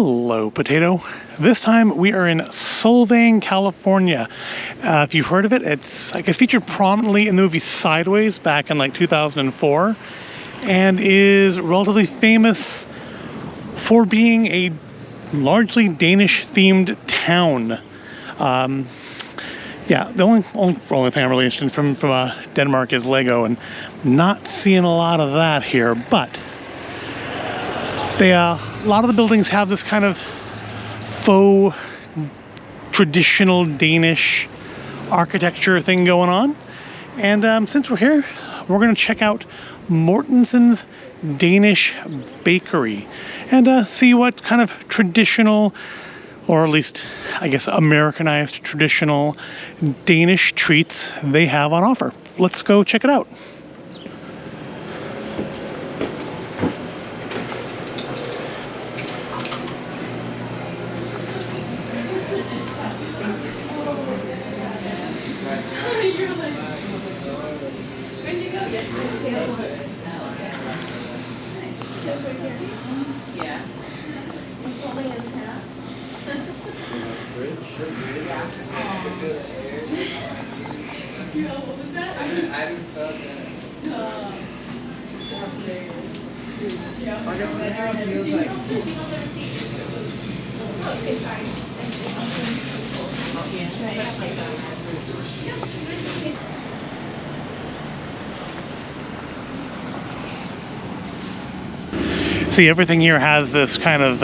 Hello, Potato. This time we are in Solvang, California. If you've heard of it, it's, I guess, featured prominently in the movie Sideways back in like 2004, and is relatively famous for being a largely Danish-themed town. Yeah, the only thing I'm really interested in from Denmark is Lego, and not seeing a lot of that here, but a lot of the buildings have this kind of faux traditional Danish architecture thing going on. And since we're here, we're going to check out Mortensen's Danish Bakery and see what kind of traditional, or at least I guess Americanized traditional Danish treats they have on offer. Let's go check it out. See, everything here has this kind of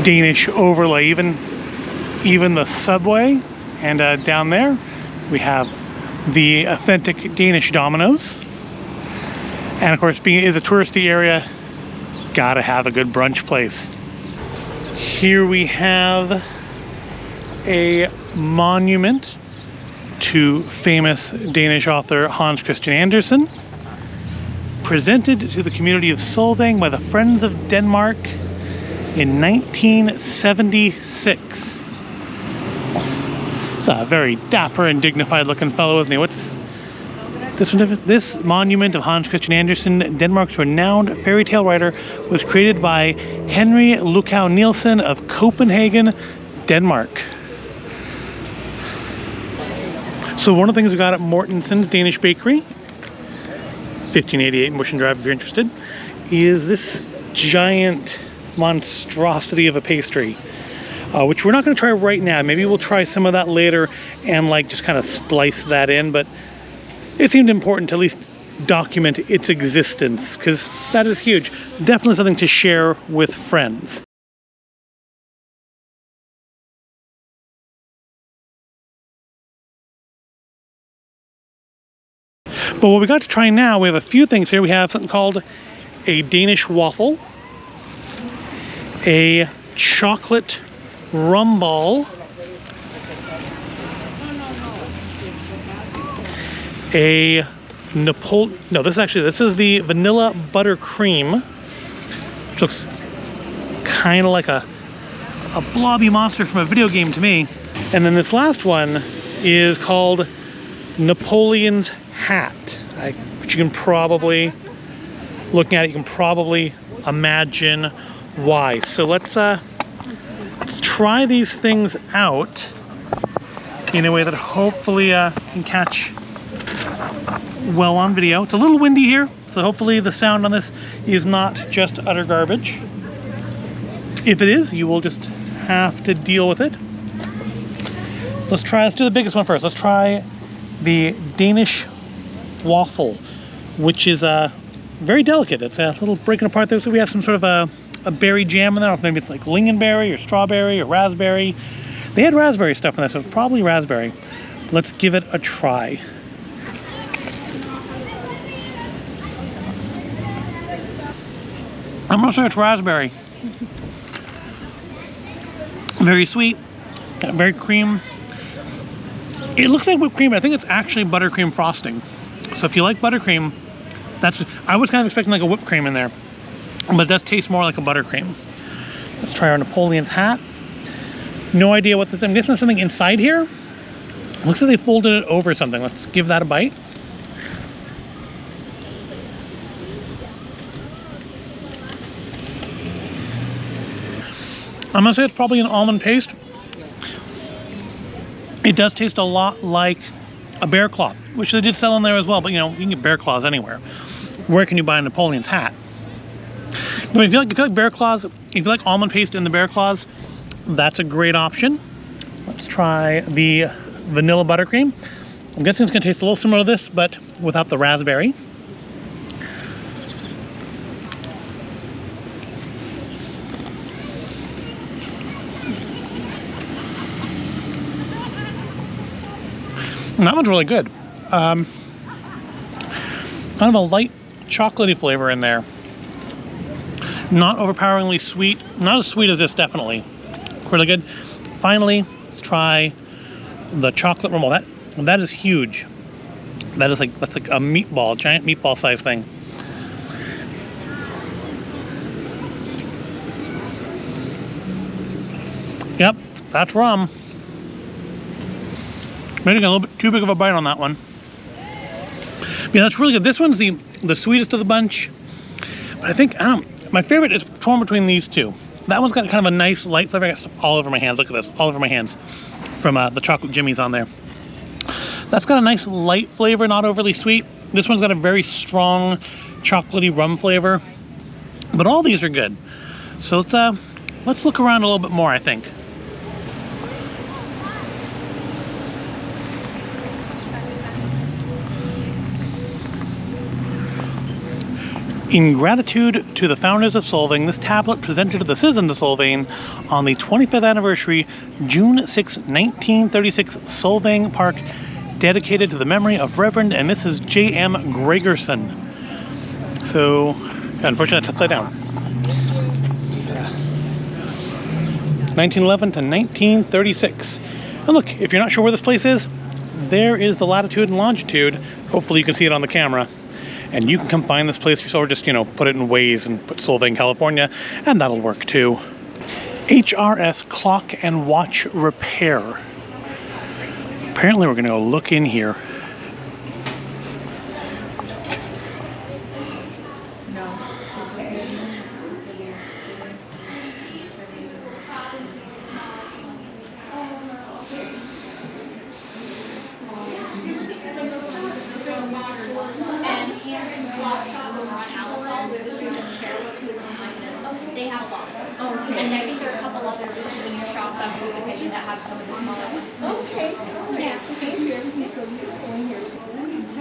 Danish overlay, even the subway, and down there we have the authentic Danish Domino's. And of course, being it is a touristy area, gotta have a good brunch place. Here we have a monument to famous Danish author Hans Christian Andersen, presented to the community of Solvang by the Friends of Denmark in 1976. It's a very dapper and dignified looking fellow, isn't he? What's this one? This monument of Hans Christian Andersen, Denmark's renowned fairy tale writer, was created by Henry Luckau Nielsen of Copenhagen, Denmark. So one of the things we got at Mortensen's Danish Bakery, 1588 Motion Drive if you're interested, is this giant monstrosity of a pastry, which we're not going to try right now. Maybe we'll try some of that later and like just kind of splice that in, but it seemed important to at least document its existence because that is huge. Definitely something to share with friends. But what we got to try now, we have a few things here. We have something called a Danish waffle, a chocolate rum ball, a this is the vanilla buttercream, which looks kind of like a blobby monster from a video game to me. And then this last one is called Napoleon's hat. Which you can probably, looking at it, you can probably imagine why. So let's try these things out in a way that hopefully can catch well on video. It's a little windy here, so hopefully the sound on this is not just utter garbage. If it is, you will just have to deal with it. So let's do the biggest one first. Let's try the Danish waffle, which is very delicate. It's a little breaking apart there. So we have some sort of a berry jam in there. Maybe it's like lingonberry or strawberry or raspberry. They had raspberry stuff in there, so it's probably raspberry. Let's give it a try. I'm not sure it's raspberry. Very sweet, very cream. It looks like whipped cream, but I think it's actually buttercream frosting. So if you like buttercream, I was kind of expecting like a whipped cream in there, but it does taste more like a buttercream. Let's try our Napoleon's hat. No idea what this is. I'm guessing there's something inside here. Looks like they folded it over something. Let's give that a bite. I'm gonna say it's probably an almond paste. It does taste a lot like a bear claw, which they did sell in there as well, but you know, you can get bear claws anywhere. Where can you buy Napoleon's hat? But if you like bear claws, if you like almond paste in the bear claws, that's a great option. Let's try the vanilla buttercream. I'm guessing it's gonna taste a little similar to this, but without the raspberry. And that one's really good. Kind of a light chocolatey flavor in there. Not overpoweringly sweet. Not as sweet as this, definitely. Really good. Finally, let's try the chocolate rumble. That is huge. That's like a meatball, giant meatball size thing. Yep, that's rum. Maybe a little bit too big of a bite on that one. Yeah, that's really good. This one's the sweetest of the bunch. But I think, I don't know, my favorite is torn between these two. That one's got kind of a nice light flavor. I got stuff all over my hands. Look at this, all over my hands from the chocolate jimmies on there. That's got a nice light flavor, not overly sweet. This one's got a very strong chocolatey rum flavor. But all these are good. So let's look around a little bit more, I think. In gratitude to the founders of Solvang, this tablet presented to the citizens of Solvang on the 25th anniversary, June 6, 1936, Solvang Park, dedicated to the memory of Reverend and Mrs. J.M. Gregerson. So, unfortunately, that's upside down. 1911 to 1936. And look, if you're not sure where this place is, there is the latitude and longitude. Hopefully you can see it on the camera. And you can come find this place yourself, or just, you know, put it in Waze and put Solvang, California, and that'll work too. HRS Clock and Watch Repair. Apparently we're gonna go look in here. They have a lot of those. Okay. And I think there are a couple other souvenir shops on Wikipedia that have some of the smaller ones too. Okay. Yeah.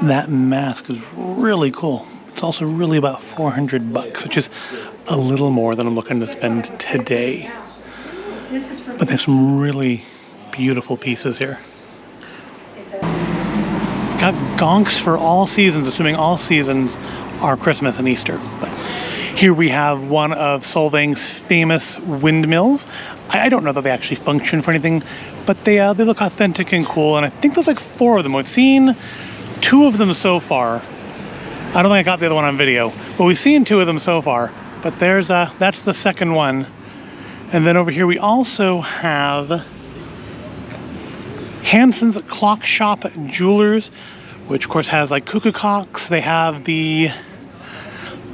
That mask is really cool. It's also really about $400, which is a little more than I'm looking to spend today. But there's some really beautiful pieces here. Got gonks for all seasons, assuming all seasons are Christmas and Easter. But here we have one of Solvang's famous windmills. I don't know that they actually function for anything, but they look authentic and cool, and I think there's like 4 of them. We've seen 2 of them so far. I don't think I got the other one on video, but we've seen 2 of them so far. But there's that's the second one. And then over here we also have Hansen's Clock Shop Jewelers, which of course has like cuckoo clocks. They have the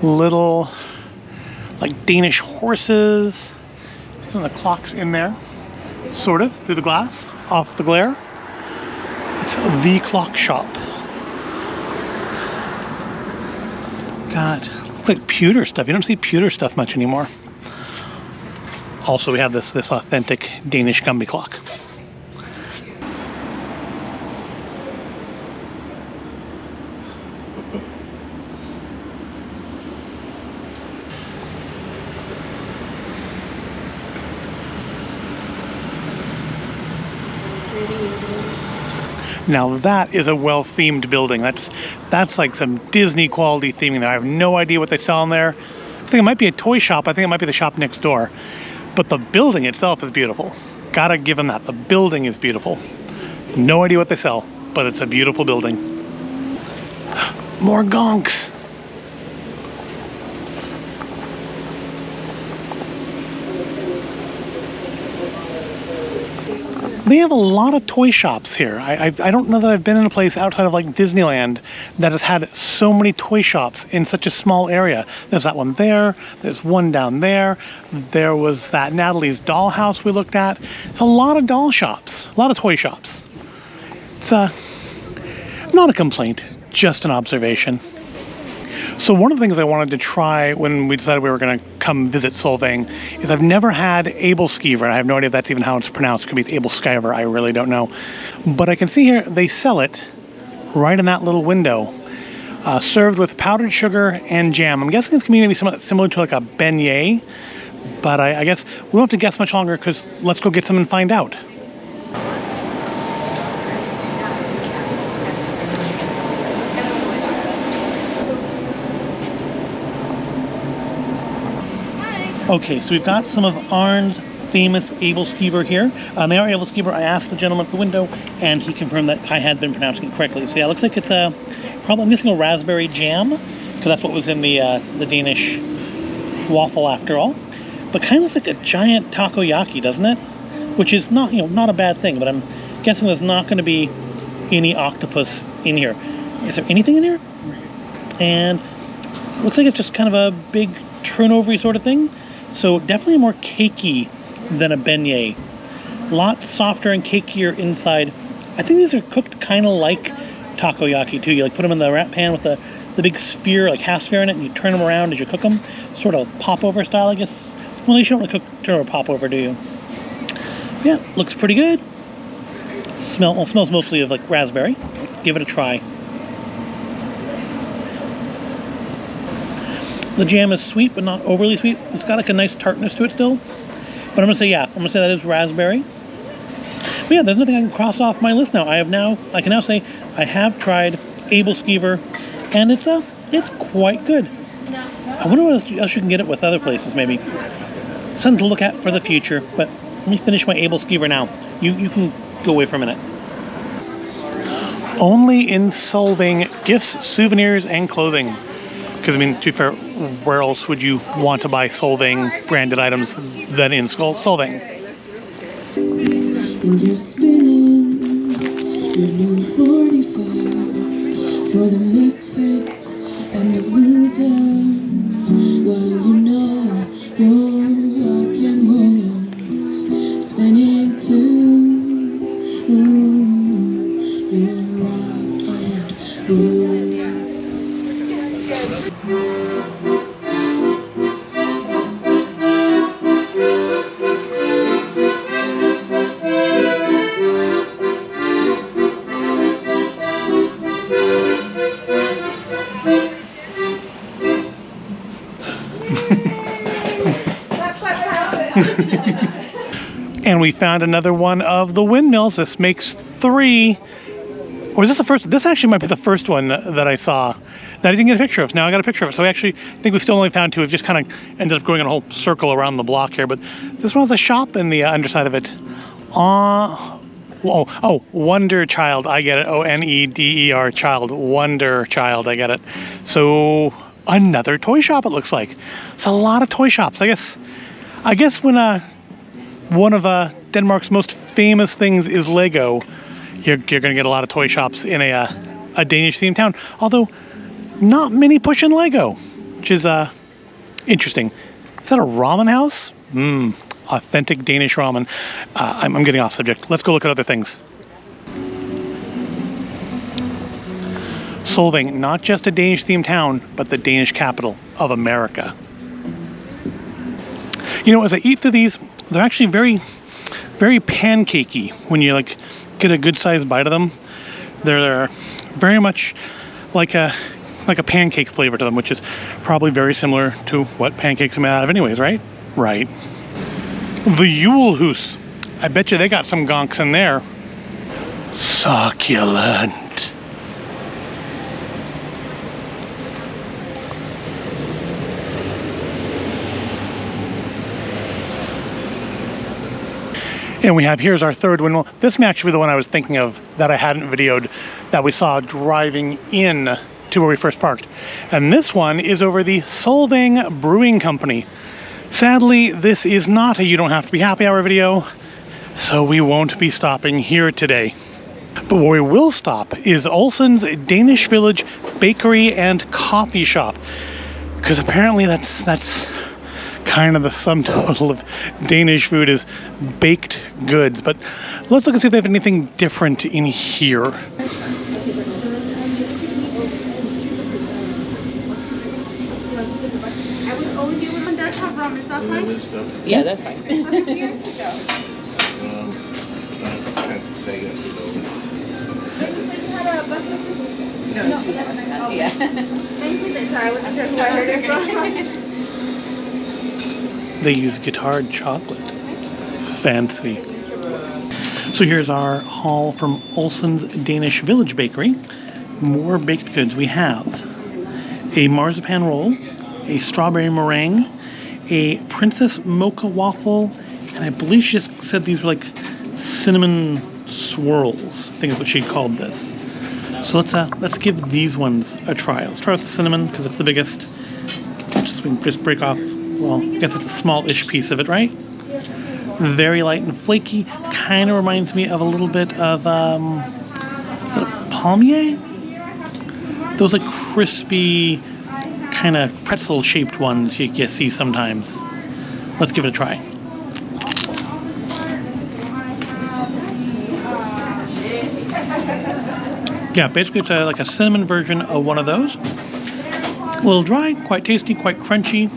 little like Danish horses. Some of the clocks in there, sort of, through the glass, off the glare. It's the Clock Shop. God, looks like pewter stuff. You don't see pewter stuff much anymore. Also, we have this authentic Danish Gumby clock. Now that is a well-themed building. That's like some Disney quality theming there. I have no idea what they sell in there. I think it might be a toy shop. I think it might be the shop next door. But the building itself is beautiful. Gotta give them that. The building is beautiful. No idea what they sell, but it's a beautiful building. More gonks. They have a lot of toy shops here. I don't know that I've been in a place outside of like Disneyland that has had so many toy shops in such a small area. There's that one there, there's one down there, there was that Natalie's dollhouse we looked at. It's a lot of doll shops, a lot of toy shops. It's not a complaint, just an observation. So one of the things I wanted to try when we decided we were going to come visit Solvang is I've never had Aebleskiver, and I have no idea if that's even how it's pronounced. It could be Aebleskiver, I really don't know. But I can see here they sell it right in that little window, served with powdered sugar and jam. I'm guessing it's going to be maybe similar to like a beignet, but I guess we won't have to guess much longer because let's go get some and find out. Okay, so we've got some of Arne's famous Aebleskiver here. They are Aebleskiver. I asked the gentleman at the window, and he confirmed that I had been pronouncing it correctly. So yeah, it looks like it's probably, I'm guessing, a raspberry jam, because that's what was in the Danish waffle after all. But kind of looks like a giant takoyaki, doesn't it? Which is not, not a bad thing. But I'm guessing there's not going to be any octopus in here. Is there anything in here? And it looks like it's just kind of a big turnover-y sort of thing. So definitely more cakey than a beignet. A lot softer and cakier inside. I think these are cooked kind of like takoyaki too. You like put them in the wrap pan with the big sphere, like half sphere in it, and you turn them around as you cook them. Sort of popover style, I guess. Well, you don't really turn over popover, do you? Yeah, looks pretty good. Smells mostly of like raspberry. Give it a try. The jam is sweet, but not overly sweet. It's got like a nice tartness to it still. But I'm gonna say that is raspberry. But yeah, there's nothing I can cross off my list now. I can now say I have tried Aebleskiver, and it's quite good. I wonder what else you can get it with other places, maybe. Something to look at for the future. But let me finish my Aebleskiver now. You can go away for a minute. Only in Solvang, gifts, souvenirs, and clothing. Because, I mean, to be fair, where else would you want to buy Solvang branded items than in Solvang? And you're spinning your new 45s for the misfits and the losers. Well, you know you're rock and rollers spinning too. Ooh, you're rock and roll. And we found another one of the windmills. This makes 3. Or is this the first? This actually might be the first one that I saw that I didn't get a picture of. So now I got a picture of it. So I actually think we still only found 2. We've just kind of ended up going in a whole circle around the block here. But this one has a shop in the underside of it. Wonder Child. I get it. Oneder Child. Wonder Child. I get it. So another toy shop, it looks like. It's a lot of toy shops. I guess when one of Denmark's most famous things is Lego, you're going to get a lot of toy shops in a Danish themed town. Although not many pushing Lego, which is interesting. Is that a ramen house? Authentic Danish ramen. I'm getting off subject. Let's go look at other things. Solvang, not just a Danish themed town, but the Danish capital of America. As I eat through these, they're actually very, very pancakey when you get a good sized bite of them. They're very much like a pancake flavor to them, which is probably very similar to what pancakes are made out of anyways, right? Right. The Jule Hus. I bet you they got some gonks in there. Succulent. And we have, here's our third windmill. This may actually be the one I was thinking of that I hadn't videoed, that we saw driving in to where we first parked. And this one is over the Solvang Brewing Company. Sadly, this is not a You Don't Have to Be Happy Hour video. So we won't be stopping here today. But where we will stop is Olsen's Danish Village Bakery and Coffee Shop. Because apparently that's kind of the sum total of Danish food is baked goods. But let's look and see if they have anything different in here. Yeah, that's fine. They use guittared chocolate. Fancy. So here's our haul from Olsen's Danish Village Bakery. More baked goods. We have a marzipan roll, a strawberry meringue, a princess mocha waffle, and I believe she just said these were like cinnamon swirls. I think is what she called this. So let's give these ones a try. Let's try with the cinnamon because it's the biggest. Just break off. Well, I guess it's a small-ish piece of it, right? Very light and flaky. Kind of reminds me of a little bit of is it a palmier? Those like crispy, kind of pretzel-shaped ones you see sometimes. Let's give it a try. Yeah, basically it's like a cinnamon version of one of those. A little dry, quite tasty, quite crunchy.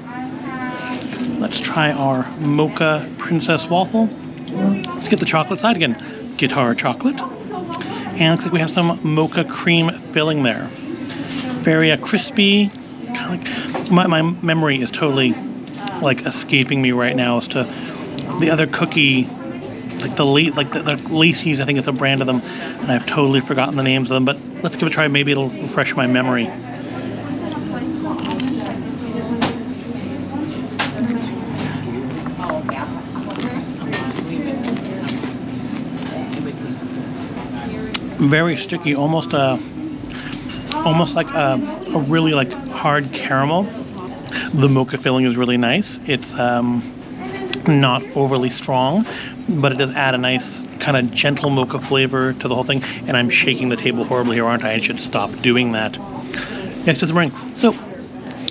Let's try our mocha princess waffle. Let's get the chocolate side again. Guitar chocolate. And looks like we have some mocha cream filling there. Very crispy. Kind of like, my memory is totally like escaping me right now as to the other cookie, like the Lacey's, I think it's a brand of them, and I've totally forgotten the names of them, but let's give it a try. Maybe it'll refresh my memory. Very sticky, almost like a really like hard caramel. The mocha filling is really nice. It's not overly strong, but it does add a nice kind of gentle mocha flavor to the whole thing. And I'm shaking the table horribly here, aren't I? I should stop doing that. Next is meringue. So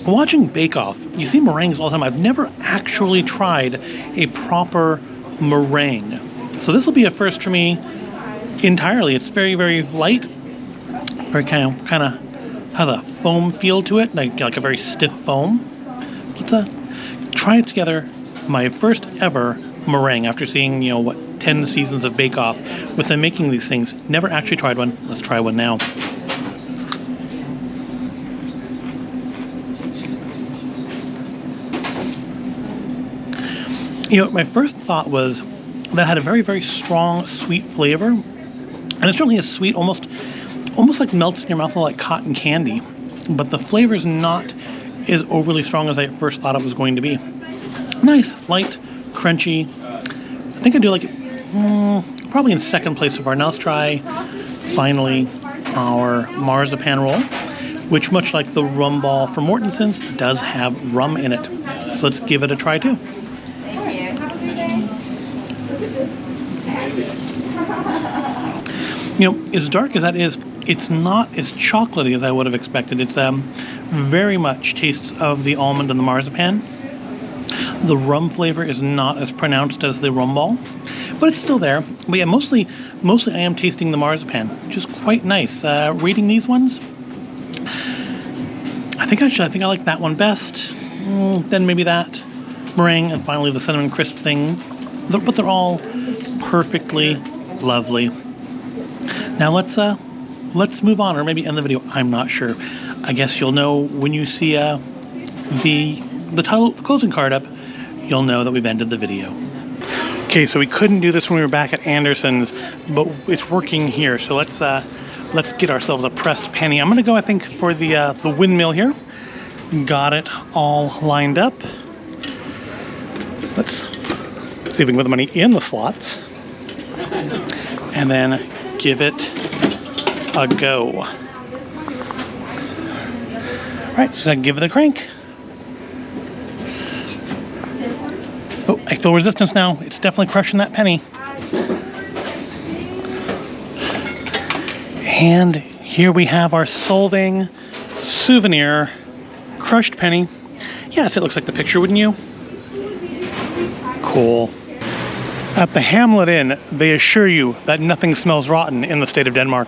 watching Bake Off, you see meringues all the time. I've never actually tried a proper meringue. So this will be a first for me entirely. It's very, very light. Very kind of has a foam feel to it, like a very stiff foam. Let's try it together. My first ever meringue after seeing 10 seasons of Bake Off with them making these things. Never actually tried one. Let's try one now. My first thought was that had a very, very strong sweet flavor, and it certainly is sweet, almost like melts in your mouth like cotton candy, but the flavor is not as overly strong as I first thought it was going to be. Nice, light, crunchy. I think I do like it probably in second place so far. Now let's try, finally, our marzipan roll, which much like the rum ball from Mortensen's, does have rum in it. So let's give it a try too. As dark as that is, it's not as chocolatey as I would have expected. It's very much tastes of the almond and the marzipan. The rum flavor is not as pronounced as the rum ball, but it's still there. But yeah, mostly I am tasting the marzipan, which is quite nice. Rating these ones, I think I like that one best. Then maybe that meringue, and finally the cinnamon crisp thing. But they're all perfectly lovely. Now let's move on, or maybe end the video. I'm not sure. I guess you'll know when you see the title, the closing card up. You'll know that we've ended the video. Okay, so we couldn't do this when we were back at Anderson's, but it's working here. So let's get ourselves a pressed penny. I'm gonna go, I think, for the windmill here. Got it all lined up. Let's see if we can put the money in the slots, and then give it a go. All right, so I give it a crank. Oh, I feel resistance now. It's definitely crushing that penny. And here we have our Solvang souvenir crushed penny. Yes, it looks like the picture, wouldn't you? Cool. At the Hamlet Inn, they assure you that nothing smells rotten in the state of Denmark.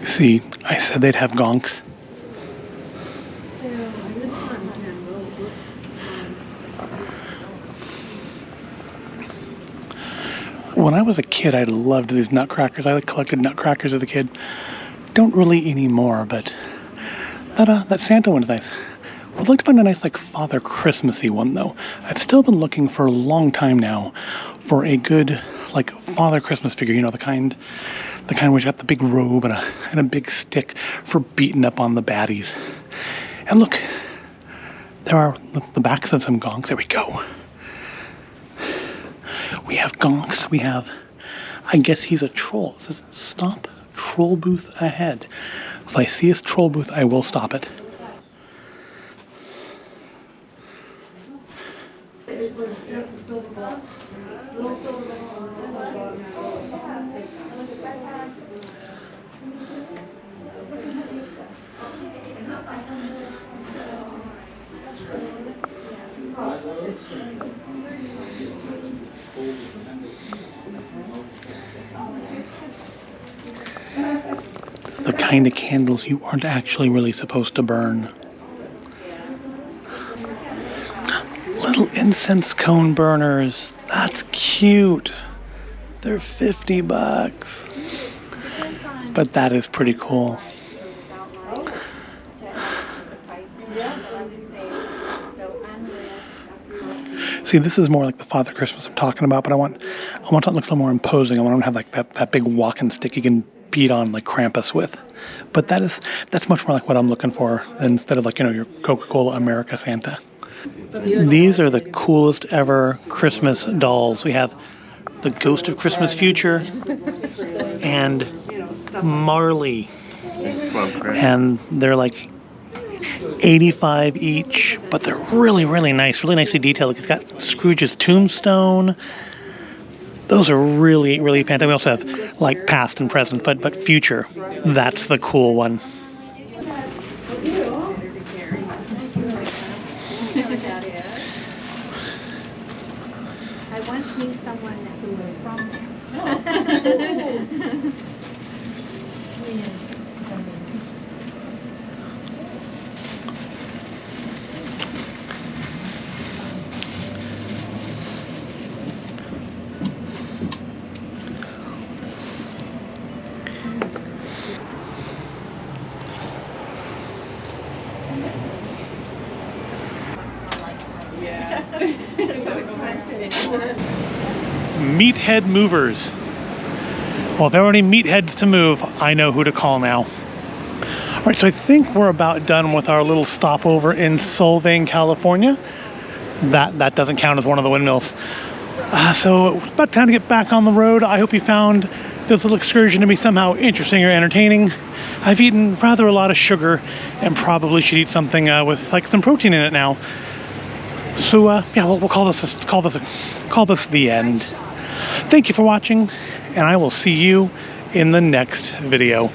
See, I said they'd have gonks. When I was a kid, I loved these nutcrackers. I collected nutcrackers as a kid. Don't really anymore, but that Santa one is nice. I'd like to find a nice, like, Father Christmassy one, though. I've still been looking for a long time now for a good, like, Father Christmas figure. You know, the kind where he's got the big robe and a big stick for beating up on the baddies. And look, there are the backs of some gonks. There we go. We have gonks. We have, I guess he's a troll. It says, stop troll booth ahead. If I see a troll booth, I will stop it. The kind of candles you aren't actually really supposed to burn. Little incense cone burners. That's cute. They're $50. But that is pretty cool. See, this is more like the Father Christmas I'm talking about, but I want it to look a little more imposing. I want to have like that big walking stick you can beat on like Krampus with. But that's much more like what I'm looking for instead of, like, you know, your Coca-Cola America Santa. These are the coolest ever Christmas dolls. We have the Ghost of Christmas Future and Marley. And they're like $85 each, but they're really, really nice, really nicely detailed. It's got Scrooge's tombstone. Those are really, really fantastic. We also have like past and present, but future. That's the cool one. I once knew someone who was from there. Meathead movers. Well, if there are any meatheads to move, I know who to call now. All right, so I think we're about done with our little stopover in Solvang, California. That doesn't count as one of the windmills. So it's about time to get back on the road. I hope you found this little excursion to be somehow interesting or entertaining. I've eaten rather a lot of sugar and probably should eat something with like some protein in it now. So yeah, we'll call this the end. Thank you for watching, and I will see you in the next video.